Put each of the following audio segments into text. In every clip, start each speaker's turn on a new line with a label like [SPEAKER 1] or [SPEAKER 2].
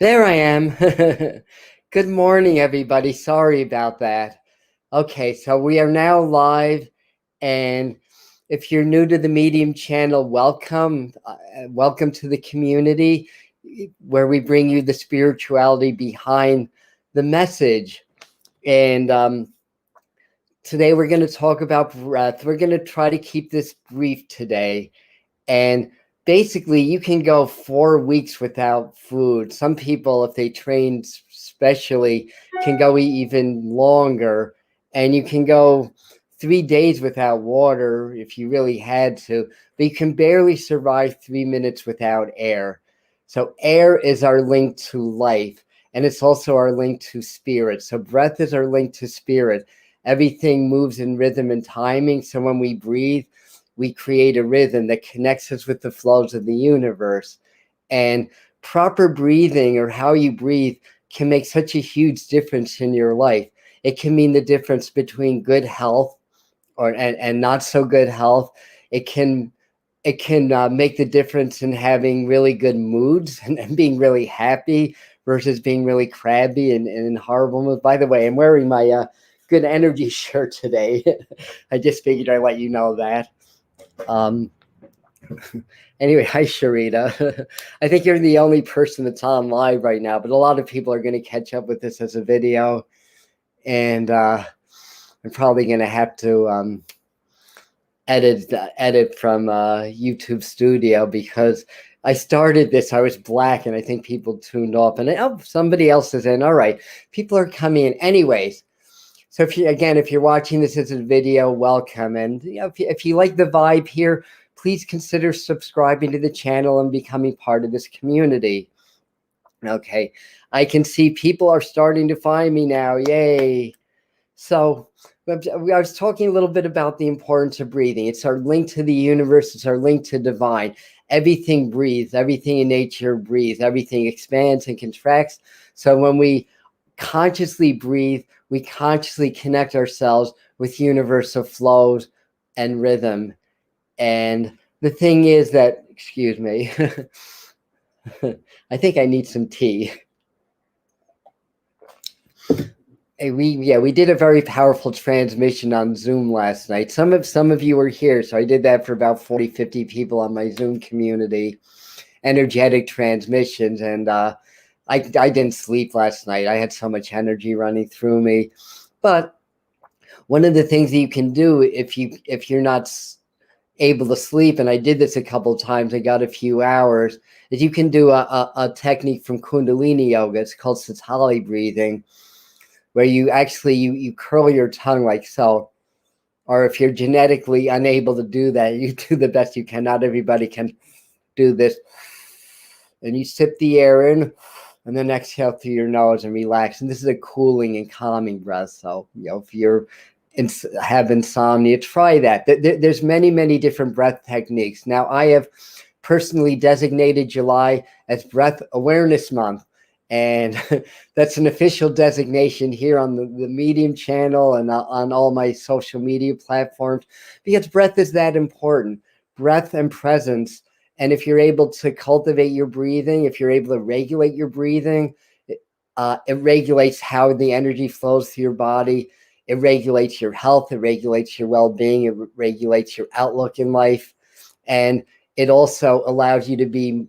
[SPEAKER 1] There I am. Good morning, everybody. Sorry about that. Okay, so we are now live, and if you're new to the Medium channel, welcome. Welcome to the community where we bring you the spirituality behind the message. And today we're going to talk about breath. We're going to try to keep this brief today. And basically, you can go 4 weeks without food. Some people, if they train specially, can go even longer. And you can go 3 days without water if you really had to, but you can barely survive 3 minutes without air. So air is our link to life, and it's also our link to spirit. So breath is our link to spirit. Everything moves in rhythm and timing. So when we breathe, we create a rhythm that connects us with the flows of the universe. And proper breathing, or how you breathe, can make such a huge difference in your life. It can mean the difference between good health and not so good health. It can make the difference in having really good moods and being really happy versus being really crabby and in horrible moods. By the way, I'm wearing my good energy shirt today. I just figured I'd let you know that. Um, anyway, hi Sharita. I think you're the only person that's on live right now, but a lot of people are going to catch up with this as a video, and I'm probably going to have to edit from YouTube Studio, because I started this, I was black, and I think people tuned off, and somebody else is in. All right, people are coming in anyways. So if you're watching this as a video, welcome. And if you like the vibe here, please consider subscribing to the channel and becoming part of this community. Okay, I can see people are starting to find me now. Yay. So I was talking a little bit about the importance of breathing. It's our link to the universe. It's our link to divine. Everything breathes. Everything in nature breathes. Everything expands and contracts. So when we consciously breathe, we consciously connect ourselves with universal flows and rhythm. And the thing is that, excuse me, I think I need some tea. We did a very powerful transmission on Zoom last night. Some of you were here, so I did that for about 40-50 people on my Zoom community, energetic transmissions. And I didn't sleep last night. I had so much energy running through me. But one of the things that you can do if you're not able to sleep, and I did this a couple of times, I got a few hours, is you can do a technique from Kundalini yoga. It's called Satali breathing, where you actually you curl your tongue like so. Or if you're genetically unable to do that, you do the best you can. Not everybody can do this. And you sip the air in, and then exhale through your nose and relax. And this is a cooling and calming breath. So, if you're have insomnia, try that. There's many different breath techniques. Now, I have personally designated July as Breath Awareness Month. And that's an official designation here on the Medium channel and on all my social media platforms, because breath is that important. Breath and presence. And if you're able to cultivate your breathing, if you're able to regulate your breathing, it regulates how the energy flows through your body. It regulates your health. It regulates your well-being. It regulates your outlook in life. And it also allows you to be,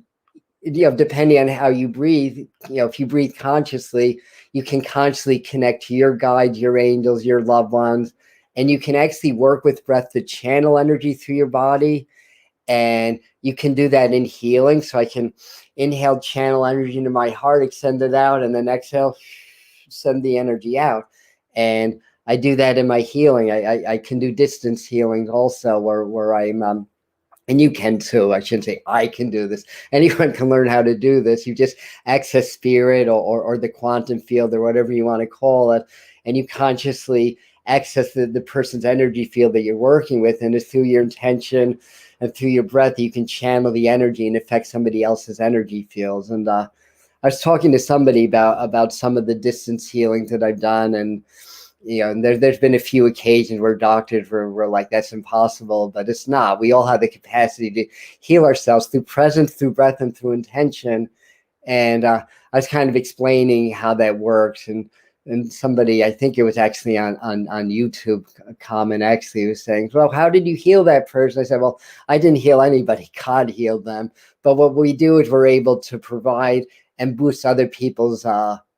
[SPEAKER 1] depending on how you breathe, if you breathe consciously, you can consciously connect to your guides, your angels, your loved ones. And you can actually work with breath to channel energy through your body. And you can do that in healing. So I can inhale, channel energy into my heart, extend it out, and then exhale, send the energy out. And I do that in my healing. I can do distance healing also, where I'm and you can too. I shouldn't say I can do this. Anyone can learn how to do this. You just access spirit or the quantum field or whatever you want to call it, and you consciously access the person's energy field that you're working with. And it's through your intention and through your breath you can channel the energy and affect somebody else's energy fields. And I was talking to somebody about some of the distance healings that I've done, and and there's been a few occasions where doctors were like, that's impossible, but it's not. We all have the capacity to heal ourselves through presence, through breath, and through intention. And I was kind of explaining how that works, and somebody, I think it was actually on YouTube, a comment actually was saying, well, how did you heal that person? I said, well, I didn't heal anybody. God healed them. But what we do is we're able to provide and boost other people's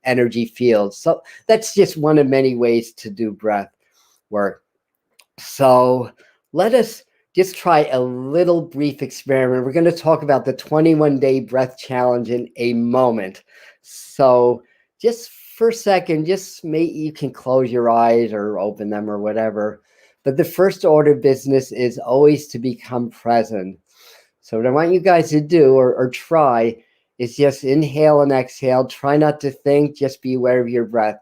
[SPEAKER 1] energy fields. So that's just one of many ways to do breath work. So let us just try a little brief experiment. We're going to talk about the 21-day breath challenge in a moment. So just for a second, just you can close your eyes or open them or whatever. But the first order of business is always to become present. So what I want you guys to do or try is just inhale and exhale. Try not to think, just be aware of your breath.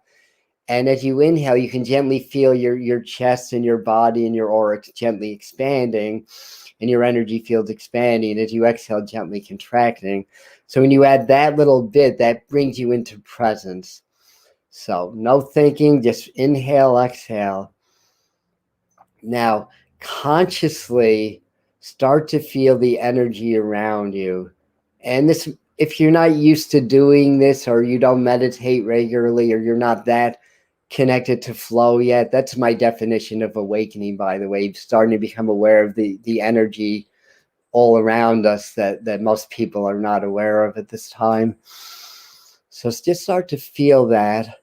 [SPEAKER 1] And as you inhale, you can gently feel your chest and your body and your aura gently expanding and your energy fields expanding. As you exhale, gently contracting. So when you add that little bit, that brings you into presence. So no thinking, just inhale, exhale. Now, consciously start to feel the energy around you. And this, if you're not used to doing this, or you don't meditate regularly, or you're not that connected to flow yet, that's my definition of awakening, by the way, starting to become aware of the energy all around us that most people are not aware of at this time. So just start to feel that.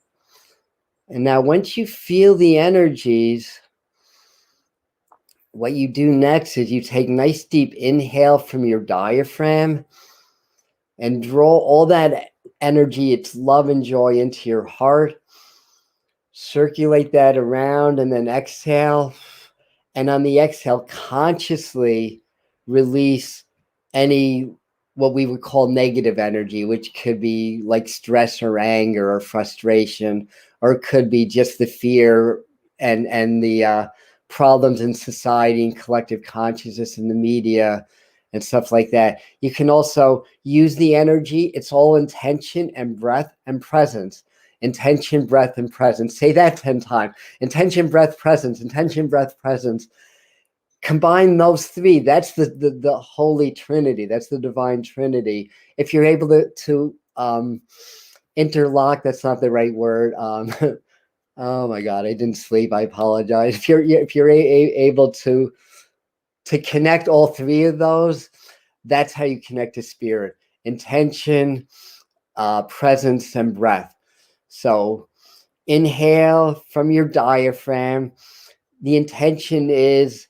[SPEAKER 1] And now once you feel the energies, what you do next is you take nice deep inhale from your diaphragm and draw all that energy, its love and joy, into your heart. Circulate that around, and then exhale. And on the exhale, consciously release any what we would call negative energy, which could be like stress or anger or frustration, or it could be just the fear and the problems in society and collective consciousness and the media and stuff like that. You can also use the energy. It's all intention and breath and presence. Intention, breath, and presence. Say that 10 times. Intention, breath, presence. Intention, breath, presence. Combine those three. That's the Holy Trinity. That's the Divine Trinity. If you're able to interlock, that's not the right word. Oh my God, I didn't sleep. I apologize. If you're able to connect all three of those, that's how you connect to spirit. Intention, presence, and breath. So inhale from your diaphragm. The intention is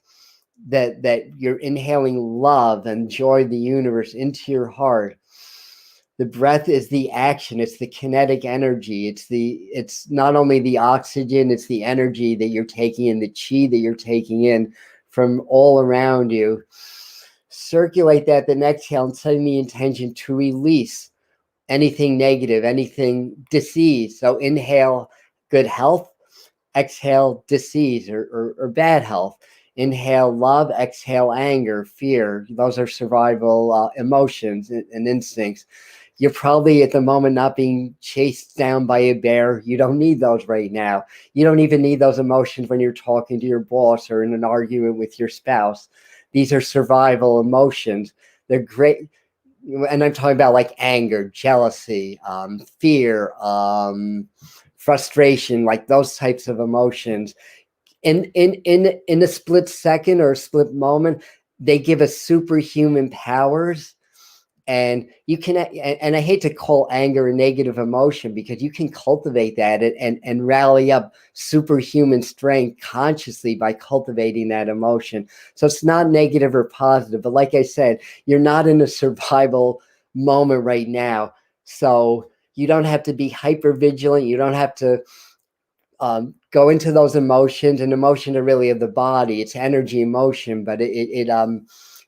[SPEAKER 1] that you're inhaling love and joy of the universe into your heart. The breath is the action. It's the kinetic energy. It's not only the oxygen, it's the energy that you're taking in, the chi that you're taking in from all around you. Circulate that, then exhale, and setting the intention to release anything negative, anything disease. So inhale good health, exhale disease or bad health. Inhale love, exhale anger, fear. Those are survival emotions and instincts. You're probably at the moment not being chased down by a bear. You don't need those right now. You don't even need those emotions when you're talking to your boss or in an argument with your spouse. These are survival emotions. They're great. And I'm talking about like anger, jealousy, fear, frustration, like those types of emotions. In a split second or a split moment, they give us superhuman powers. And you can, and I hate to call anger a negative emotion, because you can cultivate that and rally up superhuman strength consciously by cultivating that emotion. So it's not negative or positive, but like I said, you're not in a survival moment right now. So you don't have to be hyper vigilant. You don't have to go into those emotions, and emotion are really of the body. It's energy emotion, but it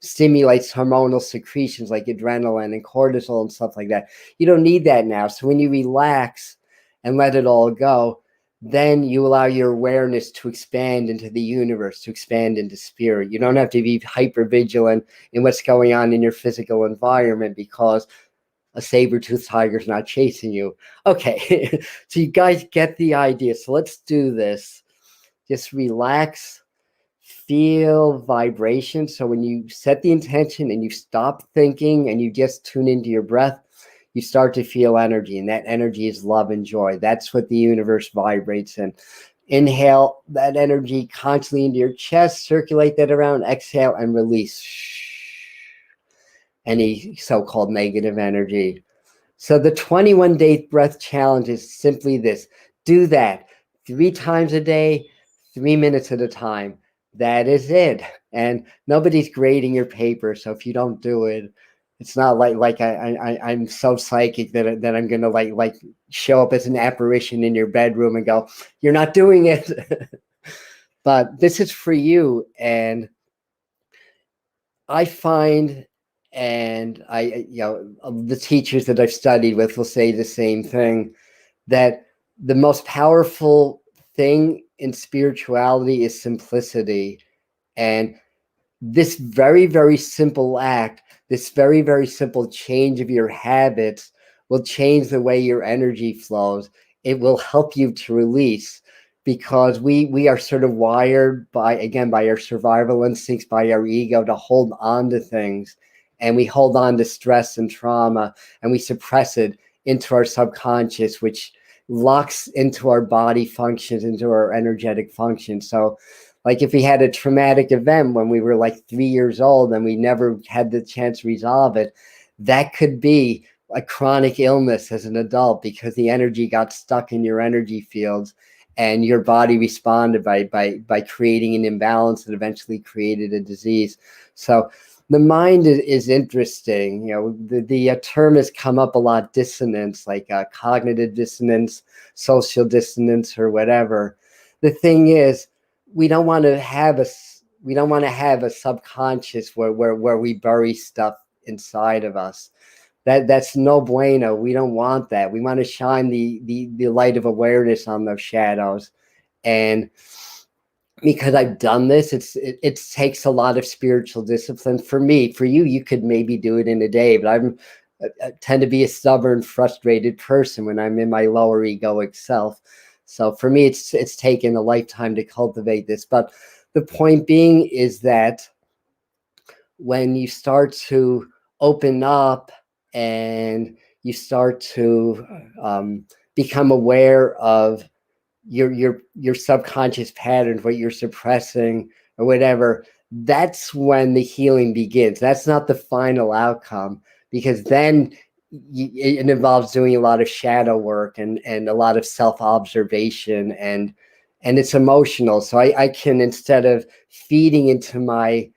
[SPEAKER 1] stimulates hormonal secretions like adrenaline and cortisol and stuff like that. You don't need that now. So when you relax and let it all go, then you allow your awareness to expand into the universe, to expand into spirit. You don't have to be hyper vigilant in what's going on in your physical environment because a saber-toothed tiger is not chasing you. Okay, so you guys get the idea. So let's do this. Just relax, feel vibration. So when you set the intention and you stop thinking and you just tune into your breath, you start to feel energy, and that energy is love and joy. That's what the universe vibrates in. Inhale that energy constantly into your chest, circulate that around, exhale and release any so-called negative energy. So the 21-day breath challenge is simply this. Do that 3 times a day, 3 minutes at a time. That is it. And nobody's grading your paper. So if you don't do it, it's not like I'm so psychic that I'm gonna like show up as an apparition in your bedroom and go, you're not doing it. But this is for you. And I find, and the teachers that I've studied with will say the same thing, that the most powerful thing in spirituality is simplicity. And this very, very simple act, this very, very simple change of your habits will change the way your energy flows. It will help you to release, because we are sort of wired by our survival instincts, by our ego, to hold on to things. And we hold on to stress and trauma, and we suppress it into our subconscious, which locks into our body functions, into our energetic functions. So like if we had a traumatic event when we were like 3 years old and we never had the chance to resolve it, that could be a chronic illness as an adult, because the energy got stuck in your energy fields and your body responded by creating an imbalance that eventually created a disease. So the mind is interesting. The term has come up a lot, dissonance, like cognitive dissonance, social dissonance, or whatever. The thing is, we don't want to have a subconscious where we bury stuff inside of us. That's no bueno. We don't want that. We want to shine the light of awareness on those shadows. And because I've done this, it takes a lot of spiritual discipline. For me, for you, you could maybe do it in a day, but I tend to be a stubborn, frustrated person when I'm in my lower egoic self. So for me, it's taken a lifetime to cultivate this. But the point being is that when you start to open up and you start to become aware of your subconscious patterns, what you're suppressing or whatever, that's when the healing begins. That's not the final outcome, because then it involves doing a lot of shadow work and a lot of self-observation, and it's emotional. So I can, instead of feeding into my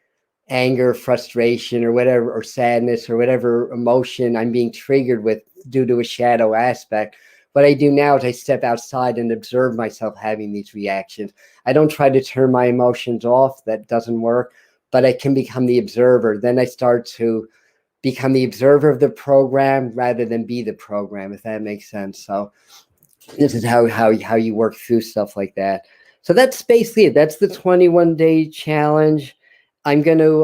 [SPEAKER 1] anger, frustration, or whatever, or sadness, or whatever emotion I'm being triggered with due to a shadow aspect, what I do now is I step outside and observe myself having these reactions. I don't try to turn my emotions off. That doesn't work. But I can become the observer. Then I start to become the observer of the program rather than be the program, if that makes sense. So this is how you work through stuff like that. So that's basically it. That's the 21-day challenge. I'm going to,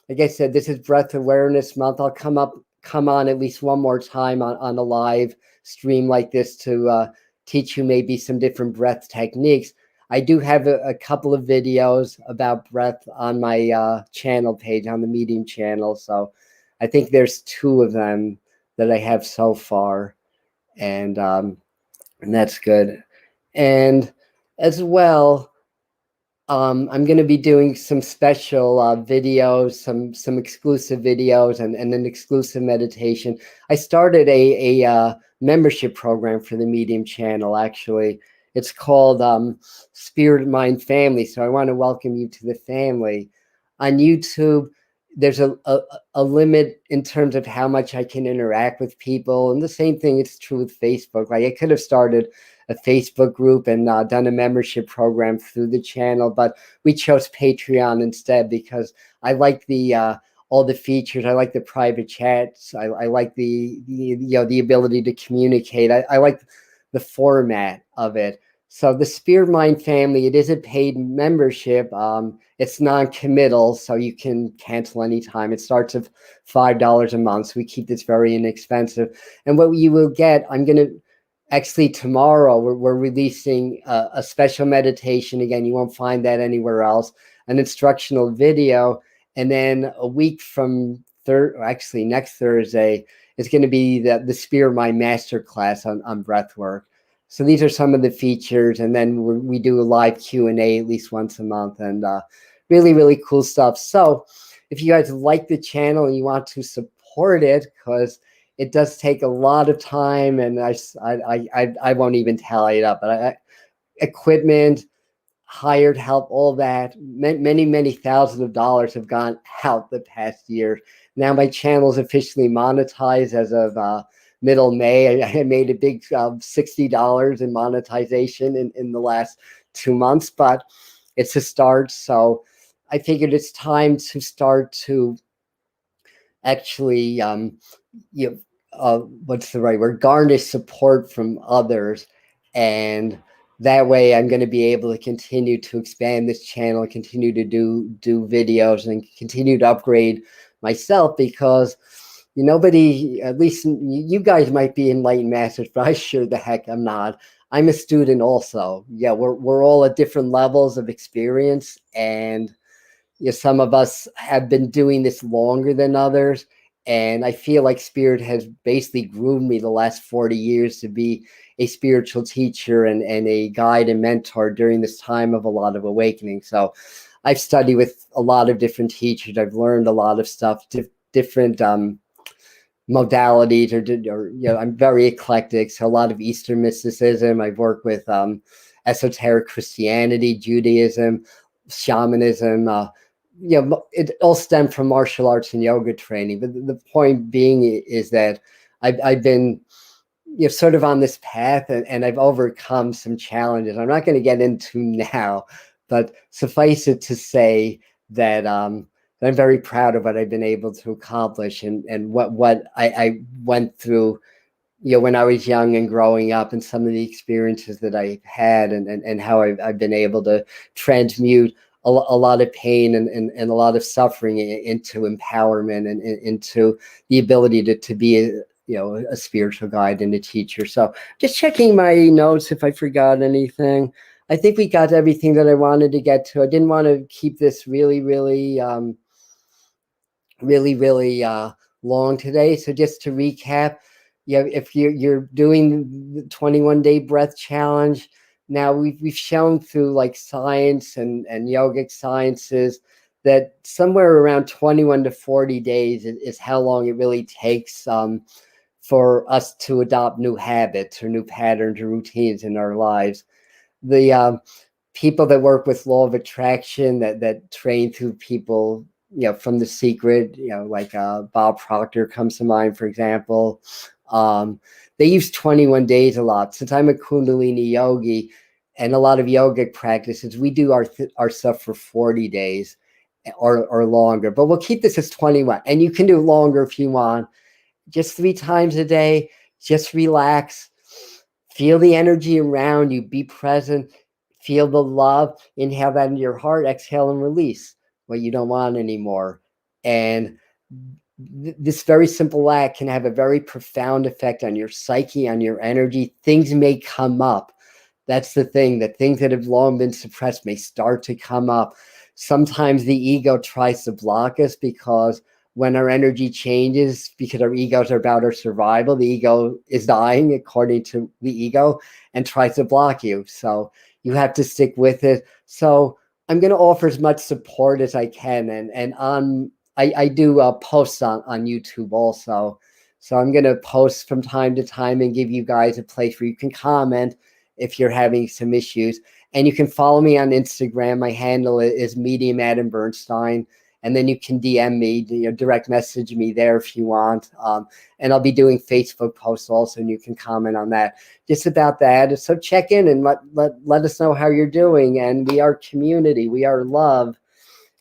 [SPEAKER 1] like I said, this is Breath Awareness Month. I'll come on at least one more time on a live stream like this to teach you maybe some different breath techniques. I do have a couple of videos about breath on my channel page, on the Medium channel. So I think there's 2 of them that I have so far, and that's good. And as well, I'm going to be doing some special videos, some exclusive videos, and an exclusive meditation. I started a membership program for the Medium channel, actually. It's called Spirit, Mind, Family. So I want to welcome you to the family. On YouTube, there's a limit in terms of how much I can interact with people. And the same thing is true with Facebook. Like I could have started a Facebook group and done a membership program through the channel, but we chose Patreon instead because I like the all the features. I like the private chats. I like the ability to communicate. I like the format of it. So the Spirit Mind Family, it is a paid membership. It's non-committal, so you can cancel anytime. It starts at $5 a month. So we keep this very inexpensive. And what you will get, I'm going to actually tomorrow, we're releasing a special meditation. Again, you won't find that anywhere else. An instructional video. And then a week from next Thursday, is going to be the Spirit Mind Masterclass on breath work. So these are some of the features, and then we do a live Q&A at least once a month, and really, really cool stuff. So if you guys like the channel and you want to support it, because it does take a lot of time, and I won't even tally it up, but equipment, hired help, all that, many thousands of dollars have gone out the past year. Now my channel is officially monetized as of middle May. I made a big $60 in monetization in the last 2 months, but it's a start. So I figured it's time to start to actually, what's the right word? Garnish support from others. And that way I'm going to be able to continue to expand this channel, continue to do videos, and continue to upgrade myself, because nobody, at least you guys might be enlightened masters, but I sure the heck I'm not. I'm a student also. Yeah, we're all at different levels of experience, and some of us have been doing this longer than others. And I feel like Spirit has basically groomed me the last 40 years to be a spiritual teacher and a guide and mentor during this time of a lot of awakening. So I've studied with a lot of different teachers. I've learned a lot of stuff, different modalities, or I'm very eclectic. So a lot of Eastern mysticism. I've worked with esoteric Christianity, Judaism, shamanism. It all stemmed from martial arts and yoga training. But the point being is that I've been sort of on this path, and I've overcome some challenges I'm not going to get into now, but suffice it to say that I'm very proud of what I've been able to accomplish, and what I went through when I was young and growing up, and some of the experiences that I had, and how I've been able to transmute a lot of pain and a lot of suffering into empowerment, and into the ability to be a spiritual guide and a teacher. So just checking my notes if I forgot anything. I think we got everything that I wanted to get to. I didn't want to keep this really long today. So just to recap, if you're doing the 21-day breath challenge, now we've shown through like science and yogic sciences that somewhere around 21 to 40 days is how long it really takes for us to adopt new habits or new patterns or routines in our lives. The people that work with law of attraction, that train through people, from The Secret, like Bob Proctor comes to mind, for example. They use 21 days a lot. Since I'm a Kundalini yogi, and a lot of yogic practices, we do our stuff for 40 days or longer, but we'll keep this as 21. And you can do longer if you want. Just 3 times a day. Just relax. Feel the energy around you. Be present. Feel the love. Inhale that into your heart. Exhale and release what you don't want anymore. And this very simple act can have a very profound effect on your psyche, on your energy. Things may come up. That's the thing, that things that have long been suppressed may start to come up. Sometimes the ego tries to block us, because when our energy changes, because our egos are about our survival, the ego is dying according to the ego and tries to block you. So you have to stick with it. So I'm going to offer as much support as I can. And I do posts on YouTube also. So I'm going to post from time to time and give you guys a place where you can comment if you're having some issues. And you can follow me on Instagram. My handle is Medium Adam Bernstein. And then you can DM me, direct message me there if you want. And I'll be doing Facebook posts also, and you can comment on that. Just about that. So check in and let us know how you're doing. And we are community. We are love.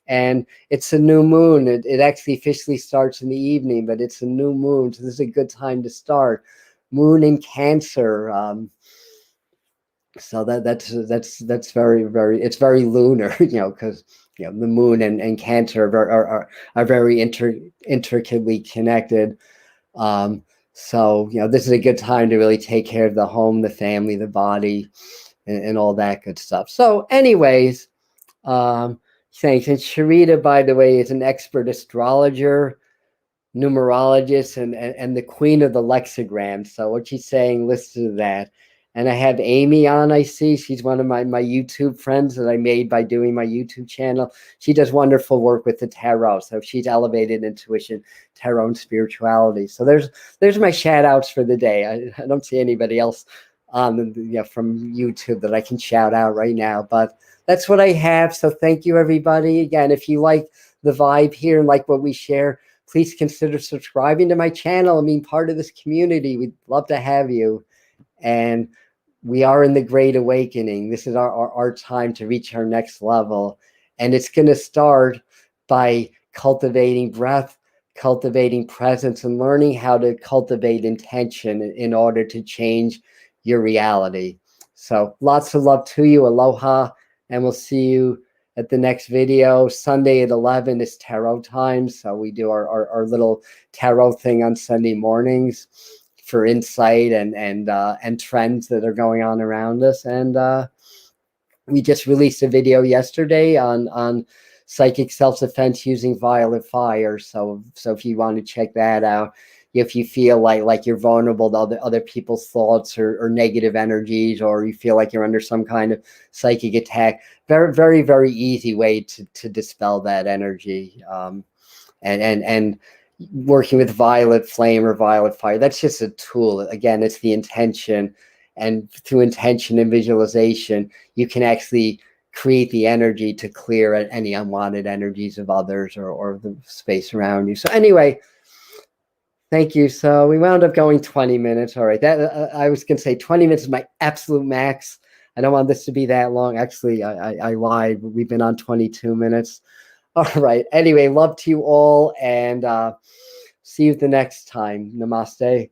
[SPEAKER 1] And it's a new moon. It actually officially starts in the evening, but it's a new moon. So this is a good time to start. Moon in Cancer. So that's very, it's very lunar, because the moon and Cancer are very intricately connected. So this is a good time to really take care of the home, the family, the body, and all that good stuff. So anyways, thanks. And Sharita, by the way, is an expert astrologer. numerologist and the queen of the lexigram. So what she's saying, listen to that. And I have Amy on, I see. She's one of my YouTube friends that I made by doing my YouTube channel. She does wonderful work with the tarot. So she's elevated intuition, tarot, and spirituality. So there's my shout outs for the day. I don't see anybody else on from YouTube that I can shout out right now. But that's what I have. So thank you, everybody. Again, if you like the vibe here and like what we share, please consider subscribing to my channel and being part of this community. We'd love to have you. And we are in the Great Awakening. This is our time to reach our next level. And it's going to start by cultivating breath, cultivating presence, and learning how to cultivate intention in order to change your reality. So lots of love to you. Aloha. And we'll see you at the next video. Sunday at 11 is tarot time. So we do our little tarot thing on Sunday mornings for insight and trends that are going on around us. And we just released a video yesterday on psychic self-defense using violet fire. So if you want to check that out, if you feel like you're vulnerable to other people's thoughts or negative energies, or you feel like you're under some kind of psychic attack, very, very, very easy way to dispel that energy. And working with violet flame or violet fire, that's just a tool. Again, it's the intention, and through intention and visualization, you can actually create the energy to clear any unwanted energies of others or the space around you. So anyway, thank you. So we wound up going 20 minutes. All right. That I was going to say 20 minutes is my absolute max. I don't want this to be that long. Actually, I lied. We've been on 22 minutes. All right. Anyway, love to you all, and see you the next time. Namaste.